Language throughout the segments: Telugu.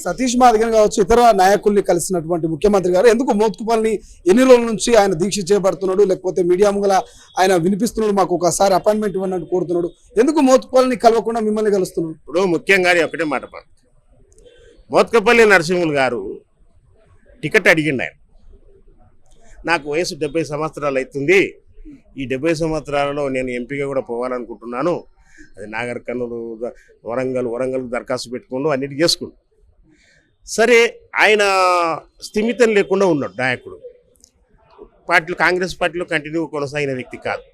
సతీష్ మాదిగన్ కావచ్చు ఇతర నాయకుల్ని కలిసినటువంటి ముఖ్యమంత్రి గారు ఎందుకు మోత్కుపల్లిని ఎన్ని రోజుల నుంచి ఆయన దీక్ష చేపడుతున్నాడు, లేకపోతే మీడియా ముంగల ఆయన వినిపిస్తున్నాడు, మాకు ఒకసారి అపాయింట్మెంట్ ఇవ్వనట్టు కోరుతున్నాడు, ఎందుకు మోత్కుపల్లిని కలవకుండా మిమ్మల్ని కలుస్తున్నాడు? ఇప్పుడు ముఖ్యంగా ఒకటే మాట, మోత్కుపల్లి నరసింహులు గారు టికెట్ అడిగిండు. ఆయన నాకు వయసు 70 సంవత్సరాలు అవుతుంది, ఈ 70 సంవత్సరాలలో నేను ఎంపీగా కూడా పోవాలనుకుంటున్నాను, అది నాగర్ కర్నూలు వరంగల్ దరఖాస్తు పెట్టుకుంటూ అన్నిటి చేసుకుండు. సరే, ఆయన స్థిమితం లేకుండా ఉన్నాడు నాయకుడు, పార్టీలో కాంగ్రెస్ పార్టీలో కంటిన్యూ కొనసాగిన వ్యక్తి కాదు,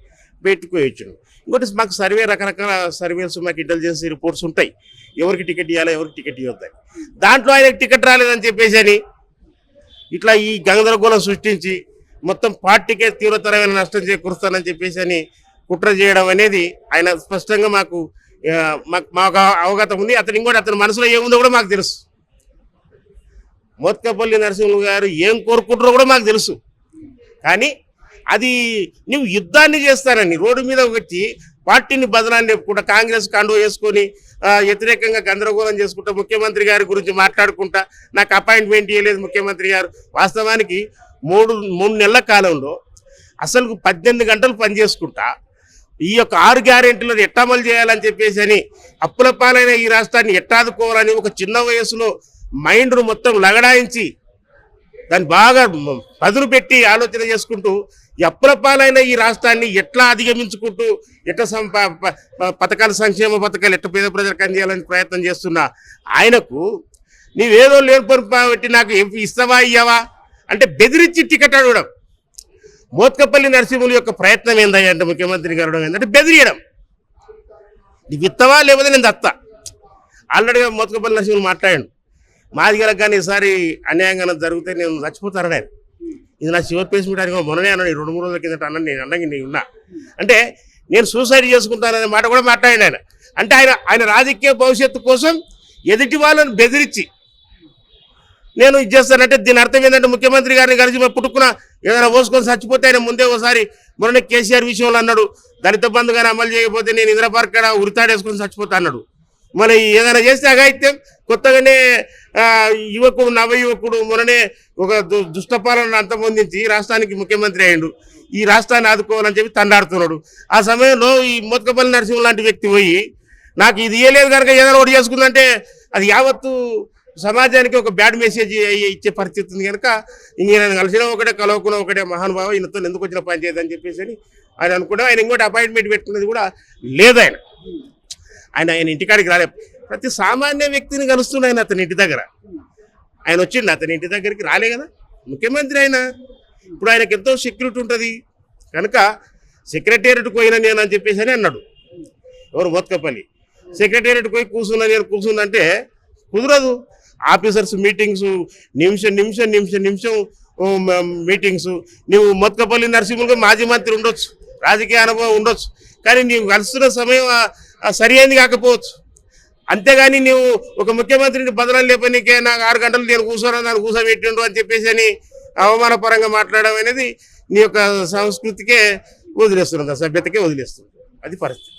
బయటకు వచ్చాడు. ఇంకోటి మాకు రకరకాల సర్వేస్, మాకు ఇంటెలిజెన్స్ రిపోర్ట్స్ ఉంటాయి, ఎవరికి టికెట్ ఇవ్వాలో ఎవరికి టికెట్ ఇవ్వద్దని. దాంట్లో ఆయనకు టికెట్ రాలేదని చెప్పేసి అని ఇట్లా ఈ గందరగోళం సృష్టించి మొత్తం పార్టీకే తీవ్రతరమైన నష్టం చేకూరుస్తానని చెప్పేసి అని కుట్ర చేయడం అనేది ఆయన స్పష్టంగా మాకు అవగతం ఉంది. అతని మనసులో ఏముందో కూడా మాకు తెలుసు. మోత్కుపల్లి నరసింహులు గారు ఏం కోరుకుంటారో కూడా మాకు తెలుసు. కానీ అది నువ్వు యుద్ధాన్ని చేస్తానని రోడ్డు మీద వచ్చి పార్టీని బదనాన్ని చెప్పుకుంటా, కాంగ్రెస్ కండువ వేసుకొని వ్యతిరేకంగా గందరగోళం చేసుకుంటా, ముఖ్యమంత్రి గారి గురించి మాట్లాడుకుంటా, నాకు అపాయింట్మెంట్ ఇవ్వలేదు ముఖ్యమంత్రి గారు. వాస్తవానికి మూడు నెలల కాలంలో అసలు 18 గంటలు పనిచేసుకుంటా ఈ యొక్క 6 గ్యారెంటీలను ఎట్టా అమలు చేయాలని చెప్పేసి అని, అప్పుల పాలైన ఈ రాష్ట్రాన్ని ఎట్టాదుకోవాలని ఒక చిన్న వయసులో మైండ్ను మొత్తం లగడాయించి దాన్ని బాగా పదును పెట్టి ఆలోచన చేసుకుంటూ ఈ అప్పుల పాలైన ఈ రాష్ట్రాన్ని ఎట్లా అధిగమించుకుంటూ ఎట్లా పథకాలు, సంక్షేమ పథకాలు ఎట్లా పేద ప్రజలకు అందించాలని ప్రయత్నం చేస్తున్నా ఆయనకు నీవేదో లేని పెట్టి నాకు ఇస్తావా ఇయ్యవా అంటే బెదిరించి టికెట్ అడగడం. మోత్కుపల్లి నరసింహులు యొక్క ప్రయత్నం ఏందయ్యా అంటే ముఖ్యమంత్రి గారు ఏంటంటే బెదిరియడం. నీకు ఇస్తావా లేకపోతే నేను దత్తా. ఆల్రెడీగా మోత్కుపల్లి నరసింహులు మాట్లాడాడు, మాదిగలకు కానీ ఈసారి అన్యాయంగా జరిగితే నేను చచ్చిపోతారని ఆయన. ఇది నా చివరి పేస్ మీట్ అని మొన్ననే అన్నాడు, 2-3 రోజుల కిందట అన్నాను, నేను అన్నకి నేను ఉన్నా అంటే నేను సూసైడ్ చేసుకుంటాననే మాట కూడా మాట్లాడాడు ఆయన. అంటే ఆయన రాజకీయ భవిష్యత్తు కోసం ఎదుటి వాళ్ళని బెదిరించి నేను ఇది చేస్తానంటే దీని అర్థం ఏంటంటే ముఖ్యమంత్రి గారిని కలిసి పుట్టుకున్న ఏదైనా పోసుకొని చచ్చిపోతే ఆయన ముందే ఒకసారి మొన్న కేసీఆర్ విషయంలో అన్నాడు, దళిత బంధు కానీ అమలు చేయకపోతే నేను ఇందిరా పార్క్ కాడ ఉరితాడేసుకొని చచ్చిపోతా అన్నాడు. మన ఏదైనా చేస్తే అగాయిత్యం కొత్తగానే నవ యువకుడు మొన్ననే ఒక దుష్టపాలన అంతమొందించి రాష్ట్రానికి ముఖ్యమంత్రి అయ్యిండు, ఈ రాష్ట్రాన్ని ఆదుకోవాలని చెప్పి తండాడుతున్నాడు. ఆ సమయంలో ఈ మోత్కుపల్లి నరసింహులు లాంటి వ్యక్తి పోయి నాకు ఇది ఇయ్యలేదు కనుక ఏదైనా ఒకటి చేసుకుందంటే అది యావత్తు సమాజానికి ఒక బ్యాడ్ మెసేజ్ ఇచ్చే పరిస్థితి ఉంది. కనుక ఇంక కలిసిన ఒకటే కలవకున్న ఒకటే మహానుభావ, ఈయనతో ఎందుకు వచ్చిన పని చేయదని చెప్పేసి అని ఆయన అనుకుంటే ఆయన ఇంకోటి అపాయింట్మెంట్ పెట్టుకున్నది కూడా లేదు. ఆయన ఇంటికాడికి రాలే, ప్రతి సామాన్య వ్యక్తిని కలుస్తుండే ఆయన అతని ఇంటి దగ్గర. ఆయన వచ్చిండు, అతని ఇంటి దగ్గరికి రాలే కదా ముఖ్యమంత్రి ఆయన. ఇప్పుడు ఆయనకు ఎంతో సెక్యూరిటీ ఉంటుంది కనుక సెక్రటేరియట్కి పోయినా నేను అని చెప్పేసి అని అన్నాడు. ఎవరు? మోత్కుపల్లి. సెక్రటేరియట్కి పోయి కూర్చుందంటే కుదరదు. ఆఫీసర్స్ మీటింగ్స్ నిమిషం మీటింగ్స్. నువ్వు మోత్కుపల్లి నరసింహులుగా మాజీ మంత్రి ఉండొచ్చు, రాజకీయ అనుభవం ఉండొచ్చు, కానీ నీవు కలుస్తున్న సమయం సరి అయింది కాకపోవచ్చు. అంతేగాని నీవు ఒక ముఖ్యమంత్రిని బదనాలు లేపనికే నాకు 6 గంటలు నేను దాన్ని కూర్చోబెట్టిండ్రు అని చెప్పేసి అని అవమానపరంగా మాట్లాడడం అనేది నీ యొక్క సంస్కృతికే వదిలేస్తున్నది, సభ్యతకే వదిలేస్తుంది. అది పరిస్థితి.